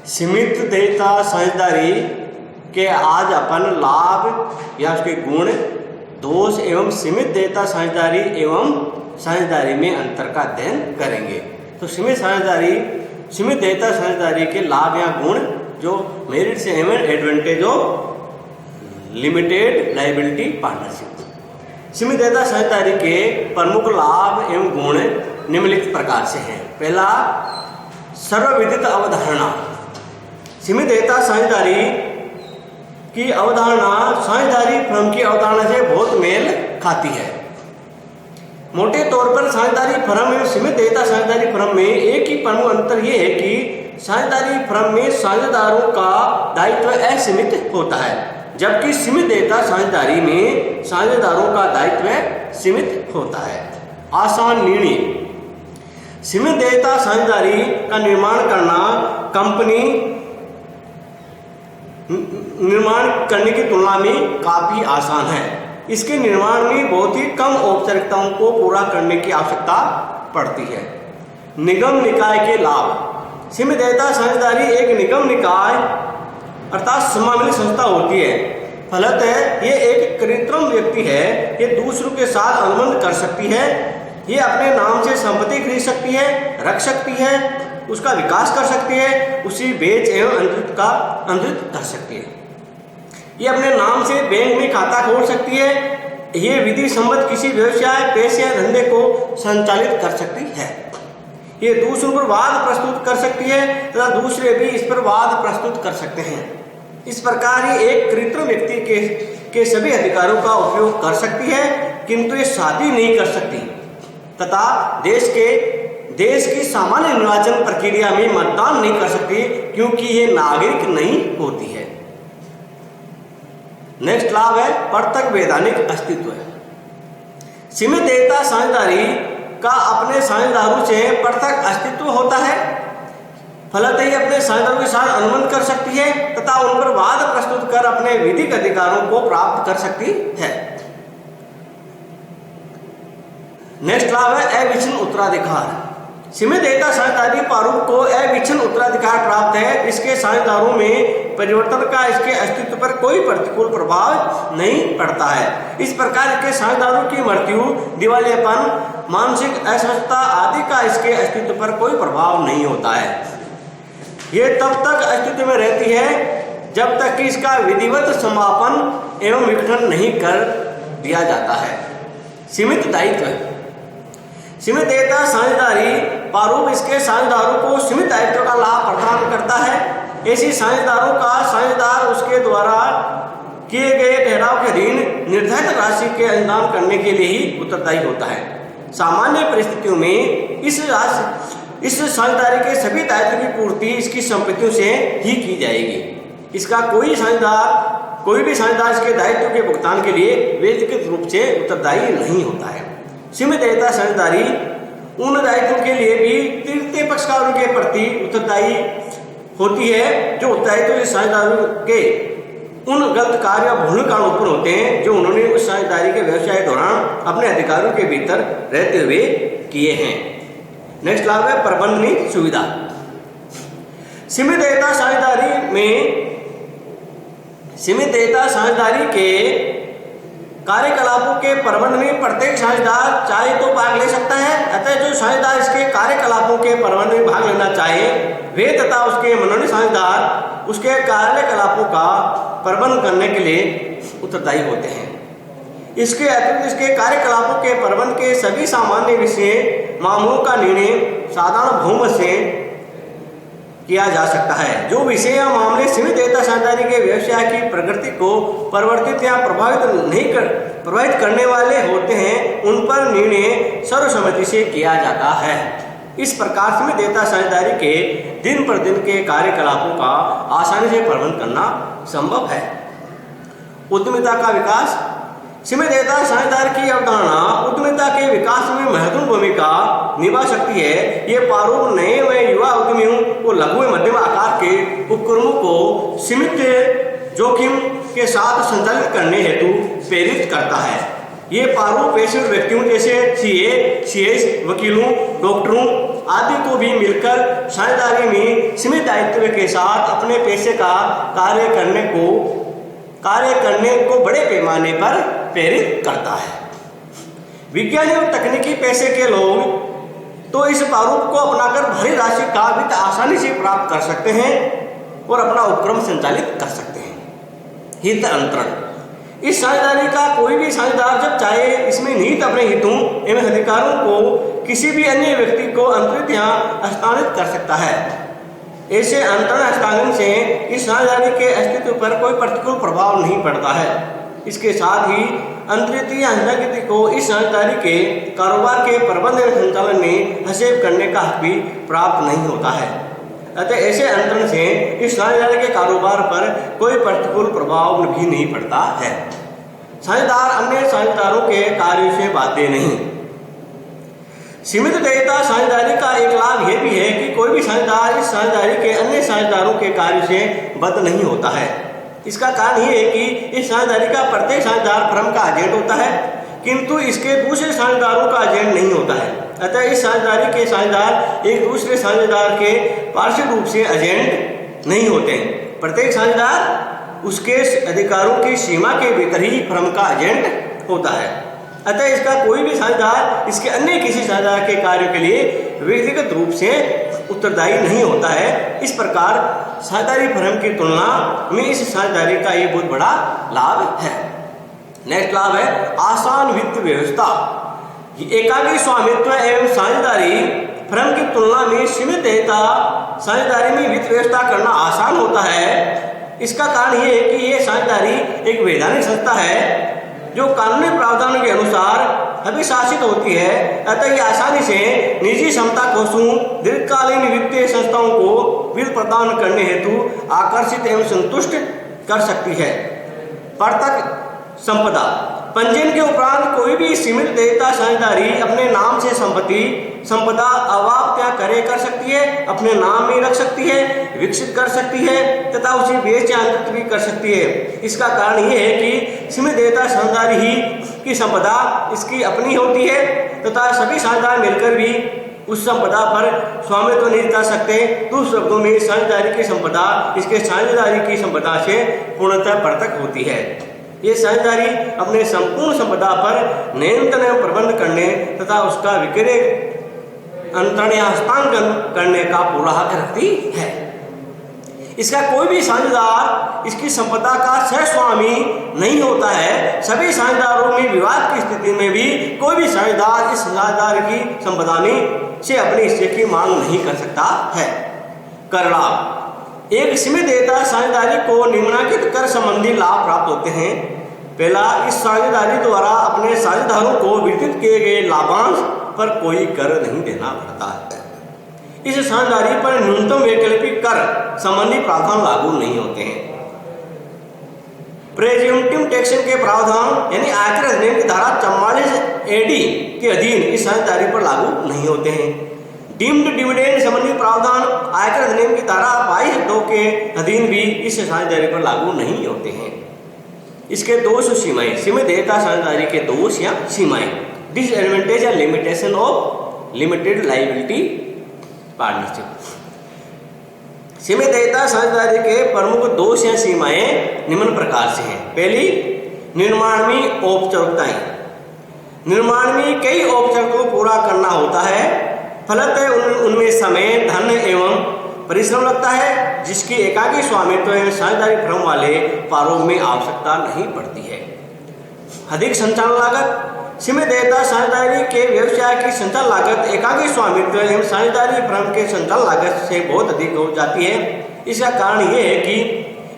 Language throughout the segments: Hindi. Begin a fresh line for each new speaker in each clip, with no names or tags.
सीमित देयता साझेदारी के आज अपन लाभ या उसके गुण, दोष एवं सीमित देयता साझेदारी एवं साझेदारी में अंतर का अध्ययन करेंगे। तो सीमित देयता साझेदारी के लाभ या गुण, जो मेरिट्स एवं advantage of limited liability partnership. सीमित देयता साझेदारी के प्रमुख लाभ एवं गुण निम्नलिखित प्रकार से हैं। पहला, सर्वविदित अवधारणा। सीमित देयता साझेदारी की अवधारणा साझेदारी फर्म की अवधारणा से बहुत मेल खाती है। मोटे तौर पर साझेदारी फर्म एवं सीमित देयता साझेदारी फर्म में एक ही प्रमुख अंतर यह है कि साझेदारी फर्म में साझेदारों का दायित्व असीमित होता है, जबकि सीमित देयता साझेदारी में साझेदारों का दायित्व सीमित होता है। आसान निर्णय। सीमित देयता साझेदारी का निर्माण करना कंपनी निर्माण करने की तुलना में काफी आसान है। इसके निर्माण में बहुत ही कम औपचारिकताओं को पूरा करने की आवश्यकता पड़ती है। निगम निकाय के लाभ। सीमित देयता साझेदारी एक निगम निकाय अर्थात समावेशी संस्था होती है। फलतः ये एक कृत्रिम व्यक्ति है। ये दूसरों के साथ अनुबंध कर सकती है। ये अपने नाम से संपत्ति खरीद सकती है, रख सकती है, उसका विकास कर सकती है, उसी बेच एवं अंतरित कर सकती है। ये अपने नाम से बैंक में खाता खोल सकती है। ये विधि सम्मत किसी व्यवसाय, पेशे या धंधे को संचालित कर सकती है। ये दूसरों पर वाद प्रस्तुत कर सकती है तथा दूसरे भी इस पर वाद प्रस्तुत कर सकते हैं। इस प्रकार ये एक कृत्रिम व्यक्ति के सभी अधिकारों का उपयोग कर सकती है, किंतु ये शादी नहीं कर सकती तथा देश की सामान्य निर्वाचन प्रक्रिया में मतदान नहीं कर सकती, क्योंकि ये नागरिक नहीं होती है। नेक्स्ट लाभ है प्रत्यक्ष वैधानिक अस्तित्व। सीमित देयता साझेदारी का अपने साझेदारों से पृथक अस्तित्व होता है। फलतः ही अपने साझेदारों के साथ अनुबंध कर सकती है तथा उन पर वाद प्रस्तुत कर अपने विधिक अधिकारों को प्राप्त कर सकती है। नेक्स्ट लाभ है अविच्छिन्न उत्तराधिकार। सीमित देयता साझेदारी प्रारूप को अविच्छिन्न उत्तराधिकार प्राप्त है। इसके साझेदारों में परिवर्तन का इसके अस्तित्व पर कोई प्रतिकूल प्रभाव नहीं पड़ता है। इस प्रकार के साझेदारों की मृत्यु, दिवालियापन, मानसिक अस्वस्थता आदि का इसके अस्तित्व पर कोई प्रभाव नहीं होता है। ये तब तक अस्तित्व में रहती है जब तक कि इसका विधिवत समापन एवं विघटन नहीं कर दिया जाता है। सीमित दायित्व। सीमित देयता साझेदारी प्रारूप इसके साझेदारों को सीमित दायित्व का लाभ प्रदान करता है। ऐसी साझेदारों का साझेदार उसके द्वारा किए गए ठहराव के अधीन निर्धारित राशि के अंतरण करने के लिए ही उत्तरदायी होता है। सामान्य परिस्थितियों में इस साझेदारी के सभी दायित्व की पूर्ति इसकी संपत्तियों से ही की जाएगी। इसका कोई भी साझेदार इसके दायित्व के भुगतान के लिए व्यक्तिगत रूप से उत्तरदायी नहीं होता है। सीमित देयता साझेदारी उन दायित्वों के लिए भी तृतीय पक्षकारों के प्रति उत्तरदायी होती है जो दायित्व साझेदारों के उन गलत कार्य या भूल कारण उत्पन्न होते हैं जो उन्होंने उस साझेदारी के व्यवसाय दौरान अपने अधिकारों के भीतर रहते हुए किए हैं। नेक्स्ट लाभ है प्रबंधनीय सुविधा। सीमित देयता साझेदारी के कार्यकलापों के प्रबंधन में प्रत्येक साझेदार चाहे तो भाग ले सकता है। अतः जो साझेदार इसके कार्यकलापों के प्रबंधन में भाग लेना चाहे वे तथा उसके मनोनीत साझेदार उसके कार्यकलापों का प्रबंधन करने के लिए उत्तरदायी होते हैं। इसके अतिरिक्त इसके कार्यकलापों के प्रबंधन के सभी सामान्य विषय मामलों का निर्णय साधारण बहुमत से किया जा सकता है। जो विषय या मामले सीमित देयता साझेदारी के व्यवसाय की प्रगति को परिवर्तित या प्रभावित करने वाले होते हैं, उन पर निर्णय सर्वसम्मति से किया जाता है। इस प्रकार सीमित देयता साझेदारी के दिन प्रतिदिन के कार्यकलापों का आसानी से प्रबंधन करना संभव है। उद्यमिता का विकास। सीमित देयता साझेदार की अवधारणा उद्यमिता के विकास में महत्वपूर्ण भूमिका निभा सकती है। ये प्रारूप नए व युवा उद्यमियों को लघु व मध्यम आकार के उपक्रमों को सीमित जोखिम के साथ संचालित करने हेतु प्रेरित करता है। ये प्रारूप पेशेवर व्यक्तियों जैसे सीए, सीएस, वकीलों, डॉक्टरों आदि को भी मिलकर साझेदारी में सीमित दायित्व के साथ अपने पैसे का कार्य करने को बड़े पैमाने पर प्रेरित करता है। विज्ञानी और तकनीकी पैसे के लोग तो इस प्रारूप को अपनाकर भारी राशि का वित्त आसानी से प्राप्त कर सकते हैं और अपना उपक्रम संचालित कर सकते हैं। हित अंतरण। इस साझेदारी का कोई भी साझेदार जब चाहे इसमें निहित अपने हितों एवं अधिकारों को किसी भी अन्य व्यक्ति को अंतरित या हस्तांतरित कर सकता है। ऐसे अंतरण हस्तांतरण से इस साझेदारी के अस्तित्व पर कोई प्रतिकूल प्रभाव नहीं पड़ता है। इसके साथ ही अंतरित या हस्तांतरित को इस साझेदारी के कारोबार के प्रबंध एवं संचालन में हस्तक्षेप करने का हक भी प्राप्त नहीं होता है। अतः ऐसे अंतरण से इस साझेदारी के कारोबार पर कोई प्रतिकूल प्रभाव भी नहीं पड़ता है। साझेदार अन्य साझेदारों के कार्यों से बाध्य नहीं। सीमित देयता साझेदारी का एक लाभ यह भी है कि कोई भी साझेदार इस साझेदारी के अन्य साझेदारों के कार्य से बद्ध नहीं होता है। इसका कारण यह है कि इस साझेदारी का प्रत्येक साझेदार फर्म का एजेंट होता है, किंतु इसके दूसरे साझेदारों का एजेंट नहीं होता है। अतः इस साझेदारी के साझेदार एक दूसरे साझेदार के पार्षद रूप से एजेंट नहीं होते हैं। प्रत्येक साझेदार उसके अधिकारों की सीमा के भीतर ही फर्म का एजेंट होता है। अतः इसका कोई भी साझेदार इसके अन्य किसी साझेदार के कार्य के लिए व्यक्तिगत रूप से उत्तरदायी नहीं होता है। इस प्रकार साझेदारी फर्म की तुलना में इस साझेदारी का ये बहुत बड़ा लाभ है। नेक्स्ट लाभ है आसान वित्त व्यवस्था। एकाकी स्वामित्व एवं साझेदारी फर्म की तुलना में सीमित देयता साझेदारी में वित्त व्यवस्था करना आसान होता है। इसका कारण यह है कि यह साझेदारी एक वैधानिक संस्था है जो कानूनी प्रावधानों के अनुसार अभिशासित होती है। अतः यह आसानी से निजी क्षमता कोषों दीर्घकालीन वित्तीय संस्थाओं को वित्त प्रदान करने हेतु आकर्षित एवं संतुष्ट कर सकती है। प्रत्यक्ष संपदा। पंजीयन के उपरांत कोई भी सीमित देयता साझेदारी अपने नाम से संपदा अवाप्त्या करे कर सकती है, अपने नाम में रख सकती है, विकसित कर सकती है तथा उसे बेच या अंतरित भी कर सकती है। इसका कारण यह है कि सीमित देयता साझेदारी ही की संपदा इसकी अपनी होती है तथा सभी साझेदार मिलकर भी उस संपदा पर स्वामित्व नहीं कर सकते। दूसरे शब्दों में साझेदारी की संपदा इसके साझेदारी की संपदा से पूर्णतः पृथक होती है। ये साझेदारी अपने संपूर्ण संपदा पर नियंत्रण एवं प्रबंध करने तथा उसका विक्रय अंतरण या हस्तांतरण करने का पूरा हक रखती है। इसका कोई भी साझेदार इसकी संपदा का सहस्वामी नहीं होता है। सभी साझेदारों में विवाद की स्थिति में भी कोई भी साझेदार इस साझेदार की संपदा में से अपने हिस्से की मांग नहीं कर सकता है। कर लाभ। एक सीमित देयता साझेदारी को निम्नलिखित कर संबंधी लाभ प्राप्त होते हैं। पहला, इस साझेदारी द्वारा अपने साझेदारों को वितरित किए गए लाभांश पर कोई कर नहीं देना पड़ता है। इस साझेदारी पर न्यूनतम वैकल्पिक कर संबंधी प्रावधान लागू नहीं होते हैं। प्रेज्यूम्टिव टैक्सेशन के प्रावधान यानी आयकर अधिनियम की धारा 44 AD के अधीन इस साझेदारी पर लागू नहीं होते हैं। डीम्ड डिविडेंड संबंधी प्रावधान आयकर अधिनियम की धारा 22(2) के अधीन भी इस साझेदारी पर लागू नहीं होते हैं। इसके दोष और सीमाएं। सीमित देयता साझेदारी के दोष या सीमाएं। डिसएडवांटेज या limitation of limited liability partnership. सीमित देयता साझेदारी के प्रमुख दोष या सीमाएं निम्न प्रकार से हैं। पहली, निर्माण में औपचारिकताएं। निर्माण में कई औपचारिकताओं को पूरा करना होता है, फलतः उनमें समय, धन एवं परिश्रम लगता है, जिसकी एकाकी स्वामित्व एवं साझेदारी फर्म वाले प्रारूप में आवश्यकता नहीं पड़ती है। अधिक संचालन लागत। सीमित देयता साझेदारी के व्यवसाय की संचालन लागत एकाकी स्वामित्व एवं साझेदारी फर्म के संचालन लागत से बहुत अधिक हो जाती है। इसका कारण यह है कि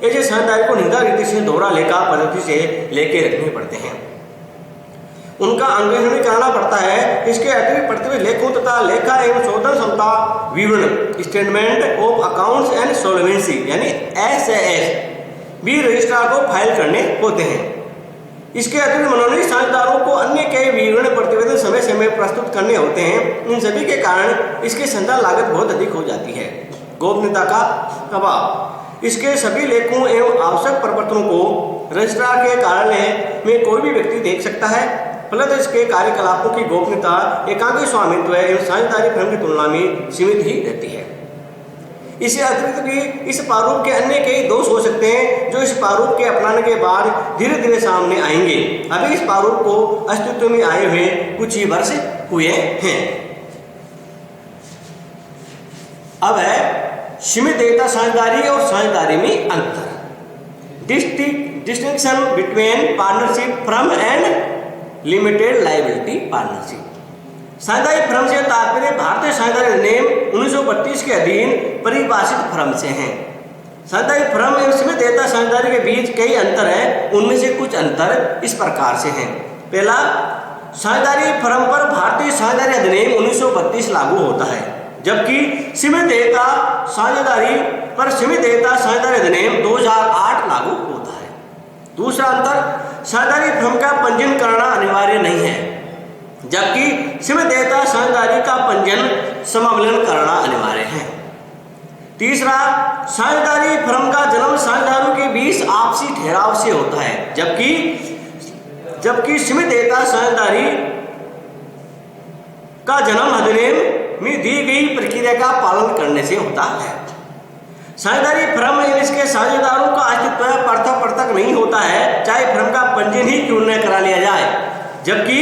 ऐसे साझेदारी को निर्धारित रीति से दोहरा लेखा पद्धति से लेके रखने पड़ते हैं, उनका अंकेक्षण करना पड़ता है। इसके अतिरिक्त प्रतिवेद लेखों तथा लेखा एवं शोधन क्षमता विवरण statement of accounts and solvency यानी SAS भी रजिस्ट्रार को फाइल करने होते हैं। इसके अतिरिक्त मनोनीत साझेदारों को अन्य कई विवरण प्रतिवेदन समय समय प्रस्तुत करने होते हैं। इन सभी के कारण इसकी संचालन लागत बहुत अधिक हो जाती है। गोपनीयता का अभाव। इसके सभी लेखों एवं आवश्यक प्रपत्रों को रजिस्ट्रार के कार्यालय में कोई भी व्यक्ति देख सकता है। फलतः इसके कार्यकलापों की गोपनीयता एकांकी स्वामित्व एवं साझेदारी फर्म की तुलना में सीमित ही रहती है। इससे अतिरिक्त भी इस प्रारूप के अन्य कई दोष हो सकते हैं जो इस प्रारूप के अपनाने के बाद धीरे धीरे सामने आएंगे। अभी इस प्रारूप को अस्तित्व में आए हुए कुछ ही वर्ष हुए हैं। अब है सीमित देयता साझेदारी और साझेदारी में अंतर। Distinction between partnership firm and limited liability partnership. साझेदारी फर्म से तात्पर्य भारतीय साझेदारी अधिनियम 1932 के अधीन परिभाषित फर्म से हैं। साझेदारी फर्म एवं सीमित देयता साझेदारी के बीच कई अंतर हैं। उनमें से कुछ अंतर इस प्रकार से हैं। पहला, साझेदारी फर्म पर भारतीय साझेदारी अधिनियम 1932 लागू होता है, जबकि सीमित देयता साझेदारी पर सीमित देयता साझेदारी अधिनियम 2008 लागू होता है। दूसरा अंतर, साझेदारी फर्म का पंजीयन करना अनिवार्य नहीं है, जबकि सीमित देयता साझेदारी का पंजीयन समावलन करना अनिवार्य है। तीसरा, साझेदारी फर्म का जन्म साझेदारों के बीच आपसी ठहराव से होता है, जबकि सीमित देयता साझेदारी का जन्म अधिनियम में दी गई प्रक्रिया का पालन करने से होता है। साझेदारी फर्म एवं इसके साझेदारों का अस्तित्व पृथक नहीं होता है, चाहे फर्म का पंजीयन ही क्यों न करा लिया जाए, जबकि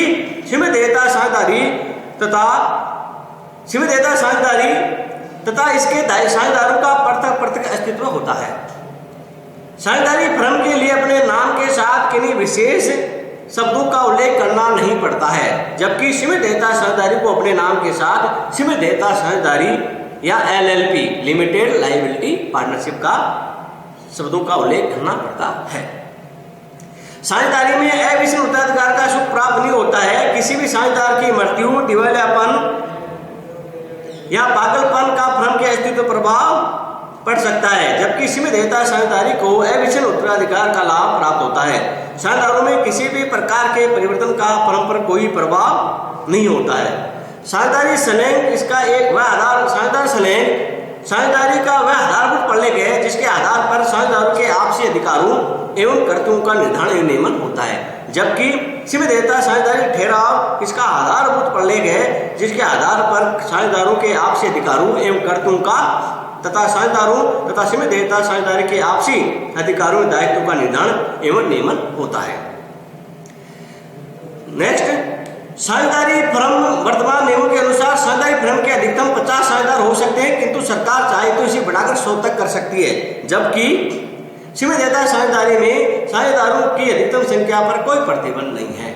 सीमित देयता साझेदारी तथा इसके साझेदारों का पृथक अस्तित्व होता है। साझेदारी फर्म के लिए अपने नाम के साथ किन्हीं विशेष शब्दों का उल्लेख करना नहीं पड़ता है, जबकि सीमित देयता साझेदारी को अपने नाम के साथ सीमित देयता साझेदारी या LLP लिमिटेड लायबिलिटी पार्टनरशिप का शब्दों का उल्लेख करना पड़ता है। साझेदारी में अविच्छिन्न उत्तराधिकार का सुख प्राप्त नहीं होता है। किसी भी साझेदार की मृत्यु, दिवालियापन या पागलपन का फर्म के अस्तित्व पर प्रभाव पड़ सकता है, जबकि सीमित देयता साझेदारी को अविच्छिन्न उत्तराधिकार का लाभ प्राप्त होता है। साझेदारों में किसी भी प्रकार के परिवर्तन का फर्म पर कोई प्रभाव नहीं होता है। साझेदारी संलग्न इसका एक वह आधार साझेदारी का वह आधारभूत प्रलेख है जिसके आधार पर साझेदारों के आपसी अधिकारों एवं कर्तव्यों का निर्धारण एवं नियमन होता है, जबकि सीमित देयता साझेदारी ठहराव इसका आधारभूत प्रलेख है जिसके आधार पर साझेदारों के आपसी अधिकारों एवं कर्तव्यों का तथा साझेदारों तथा सीमित देयता साझेदारी के आपसी अधिकारों एवं दायित्वों का निर्धारण एवं नियमन होता है। नेक्स्ट, साझेदारी फर्म वर्तमान नियमों के अनुसार साझेदारी फर्म के अधिकतम 50 साझेदार हो सकते हैं, किंतु सरकार चाहे तो इसे बढ़ाकर 100 तक कर सकती है, जबकि सीमित देयता साझेदारी में साझेदारों की अधिकतम संख्या पर कोई प्रतिबंध नहीं है।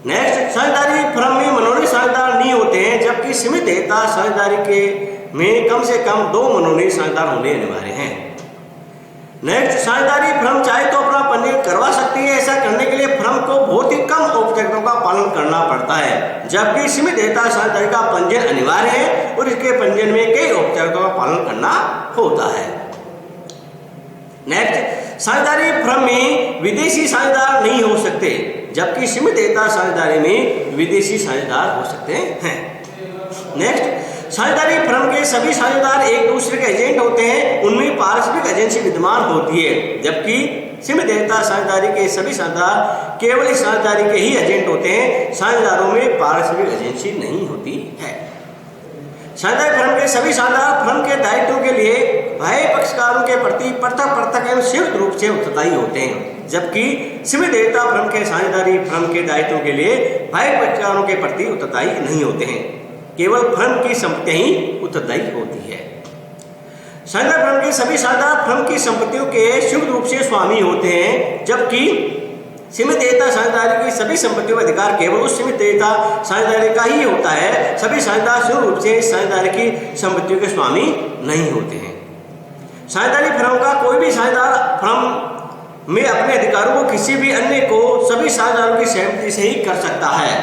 नेक्स्ट, साझेदारी फर्म में मनोनीत साझेदार नहीं होते हैं, जबकि सीमित देयता साझेदारी के में कम से कम 2 मनोनीत साझेदार होने अनिवार्य हैं। नेक्स्ट, साझेदारी फर्म चाहे तो अपना पंजीयन करवा सकती है। ऐसा करने के लिए फर्म को बहुत ही कम औपचारिकताओं का पालन करना पड़ता है, जबकि सीमित देयता साझेदारी का पंजीयन अनिवार्य है और इसके पंजीयन में कई औपचारिकताओं का पालन करना होता है। नेक्स्ट, साझेदारी फर्म में विदेशी साझेदार नहीं हो सकते, जबकि सीमित देयता साझेदारी में विदेशी साझेदार हो सकते हैं। नेक्स्ट, साझेदारी फर्म के सभी साझेदार एक दूसरे के एजेंट होते हैं, उनमें पारस्परिक एजेंसी विद्यमान होती है, जबकि सीमित देयता साझेदारी के सभी साझेदार केवल इस साझेदारी के ही एजेंट होते हैं। साझेदारों में पारस्परिक एजेंसी नहीं होती है। साझेदारी फर्म के सभी साझेदार फर्म के दायित्वों के लिए बाह्य पक्षकारों के प्रति पृथक एवं संयुक्त रूप से उत्तरदायी होते हैं, जबकि सीमित देयता फर्म के साझेदारी फर्म के दायित्वों के लिए बाह्य पक्षकारों के प्रति उत्तरदायी नहीं होते हैं, केवल फर्म की संपत्तियां ही उत्तरदायी होती है। साझेदार फर्म के सभी साझेदार फर्म की संपत्तियों के संयुक्त रूप से स्वामी होते हैं, जबकि सीमित देयता साझेदारी की सभी संपत्तियों का अधिकार केवल उस सीमित देयता साझेदारी का ही होता है। सभी साझेदार संयुक्त रूप से साझेदारी की संपत्तियों के स्वामी नहीं होते हैं। साझेदारी फर्म का कोई भी साझेदार फर्म में अपने अधिकारों को किसी भी अन्य को सभी साझेदारों की सहमति से ही कर सकता है,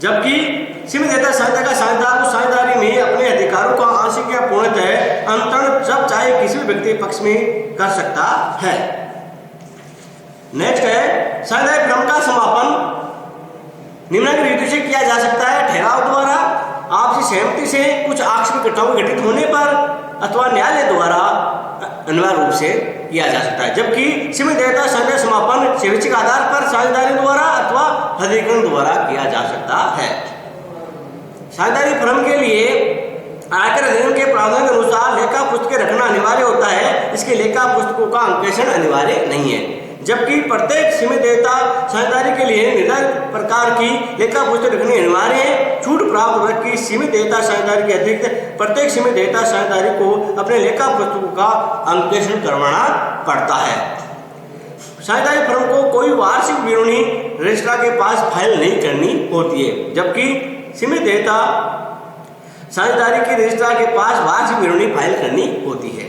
जबकि सीमित देयता साझेदार का साझेदार उस साझेदारी में अपने अधिकारों का आंशिक या पूर्णतः अंतरण जब चाहे किसी भी व्यक्ति पक्ष में कर सकता है। नेक्स्ट है, साझेदारी फर्म का समापन निम्नलिखित रीति से किया जा सकता है: ठहराव द्वारा, आपसी सहमति से, कुछ आक्षेप इकट्ठाओं गठित होने पर, अथवा न्यायालय द्वारा अनिवार्य रूप से किया जा सकता है, जबकि सीमित देयता साझेदारी समापन स्वैच्छिक आधार पर साझेदारी द्वारा अथवा अधिग्रहण द्वारा किया जा सकता है। साझेदारी फर्म के लिए आयकर अधिनियम के प्रावधान के अनुसार लेखा पुस्तकें रखना अनिवार्य होता है, इसके लेखा पुस्तकों का अंकेक्षण अनिवार्य नहीं है, जबकि प्रत्येक सीमित देयता साझेदारी के लिए निर्धारित प्रकार की लेखा पुस्तक रखनी अनिवार्य है। छूट प्राप्त वर्ग की सीमित देयता साझेदारी के अतिरिक्त प्रत्येक सीमित देयता साझेदारी को अपने लेखा पुस्तकों का अंकेक्षण करवाना पड़ता है। साझेदारी फर्म को कोई वार्षिक विवरणी रजिस्ट्रार के पास फाइल नहीं करनी होती है, जबकि सीमित देयता साझेदारी की रजिस्ट्रार के पास वार्षिक विवरणी फाइल करनी होती है।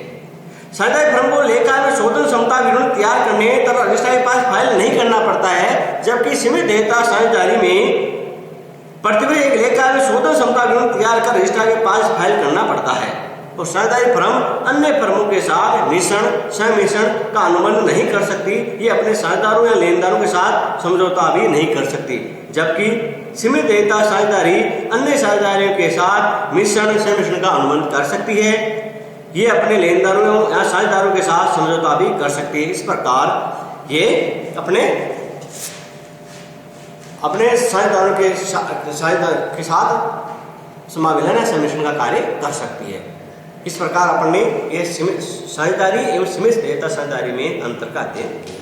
साझेदारी फर्म को लेखा में शोधन क्षमता विवरण तैयार करने तथा रजिस्ट्रार के पास फाइल नहीं करना पड़ता है, जबकि सीमित देयता साझेदारी में प्रतिवर्ष एक लेखा में शोधन क्षमता विवरण तैयार कर रजिस्ट्रार के पास फाइल करना पड़ता है। और साझेदारी फर्म अन्य फर्मों के साथ मिश्रण सहमिश्रण का अनुबंध नहीं कर सकती, ये अपने साझेदारों या लेनदारों के साथ समझौता भी नहीं कर सकती, जबकि सीमित देयता साझेदारी अन्य साझेदारियों के साथ मिश्रण सहमिश्रण का अनुबंध कर सकती है, ये अपने लेनदारों या साझेदारों के साथ समझौता भी कर सकती है। इस प्रकार ये अपने साझेदारों के साथ समाविलन या सम्मिश्रण का कार्य कर सकती है। इस प्रकार अपन ने यह साझेदारी एवं सीमित देयता साझेदारी में अंतर का अध्ययन किया।